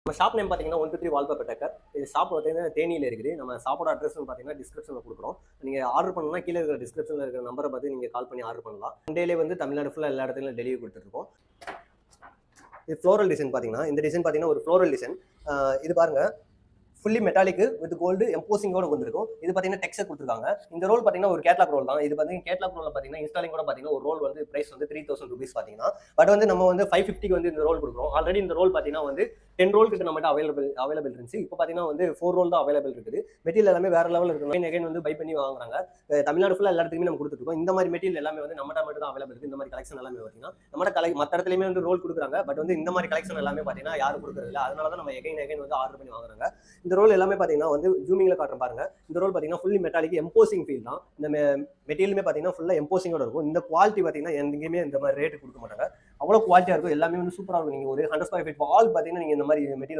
நம்ம shop name பார்த்தீங்கன்னா 123 wallpaper decker. இது ஷாப் பார்த்தீங்கன்னா தேனியில் இருக்குது. நம்ம ஷாப்போட அட்ரஸ் பார்த்தீங்கன்னா டிஸ்கிரிப்ஷனில் கொடுக்குறோம். நீங்கள் ஆர்டர் பண்ணணும்னா கீழே இருக்கிற டிஸ்கிரிப்ஷனில் இருக்கிற நம்பரை பார்த்து நீங்கள் கால் பண்ணி ஆர்டர் பண்ணலாம். டேலே வந்து தமிழ்நாடு ஃபுல்லாக எல்லா இடத்துலையும் டெலிவரி கொடுத்துருக்கோம். இது ஃப்ளோரல் டிசைன் பார்த்தீங்கன்னா இந்த டிசைன் பார்த்தீங்கன்னா ஒரு ஃப்ளோரல் டிசைன். இது பாருங்க ஃபுல்லி மெட்டாலிக் வித் கோல்டு எம்போசிங்கோட வந்துருக்கும். இது பார்த்தீங்கன்னா டெக்ஸ்சர் கொடுத்துருக்காங்க. இந்த ரோல் பார்த்தீங்கன்னா ஒரு கேட்லாக் ரோல் தான். இது பார்த்தீங்கன்னா கேட்லாக் ரோல் பார்த்தீங்கன்னா இன்ஸ்டாலிங் கூட பார்த்தீங்கன்னா ஒரு ரோல் வந்து பிரைஸ் வந்து 3000 rupees பார்த்தீங்கன்னா. பட் வந்து நம்ம வந்து 550 வந்து இந்த ரோல் கொடுக்குறோம். ஆல்ரெடி இந்த ரோல் பார்த்தீங்கன்னா வந்து 10 ரோல் கிட்ட நம்மகிட்ட அவைலபிள் இருந்துச்சு. இப்போ பார்த்தீங்கன்னா வந்து 4 ரோல் தான் அவைலபிள் இருக்குது. மெட்டீரியல் எல்லாமே வேற லெவலில் இருக்கணும். எகைன் வந்து பை பண்ணி வாங்குறாங்க. தமிழ்நாடு ஃபுல்லாக எல்லா இடத்துக்குமே நம்ம கொடுத்துருக்கோம். இந்த மாதிரி மெட்டீரியல் எல்லாமே வந்து நம்மகிட்ட மட்டும் தான் அவைலபிள் இருக்குது. இந்த மாதிரி கலெக்ஷன் எல்லாமே பார்த்தீங்கன்னா நம்ம மற்ற இடத்துலையுமே வந்து ரோல் கொடுக்குறாங்க. பட் வந்து இந்த மாதிரி கலெக்ஷன் எல்லாமே பார்த்தீங்கன்னா யாரும் கொடுக்குறது இல்லை. அதனால தான் நம்ம எகைன் வந்து ஆர்டர் பண்ணி வாங்குறாங்க. இந்த ரோல் எல்லாமே பார்த்தீங்கன்னா வந்து ஜூமிங்ல காட்டுறேன் பாருங்க. இந்த ரோல் பார்த்தீங்கன்னா ஃபுல்லி மெட்டாலிக் எம்போசிங் ஃபீல் தான். இந்த மெட்டீரியலுமே பார்த்தீங்கன்னா ஃபுல்லாக எம்போசிங்கோட இருக்கும். இந்த குவாலிட்டி பார்த்தீங்கன்னா எங்கேயுமே இந்த மாதிரி ரேட்டு கொடுக்க மாட்டாங்க. அவ்வளோ குவாலிட்டியாக இருக்கும். எல்லாமே வந்து சூப்பராக இருக்கும். நீங்கள் ஒரு 100 square feet வால் பார்த்தீங்கன்னா நீங்கள் இந்த மாதிரி மெட்டீரியல்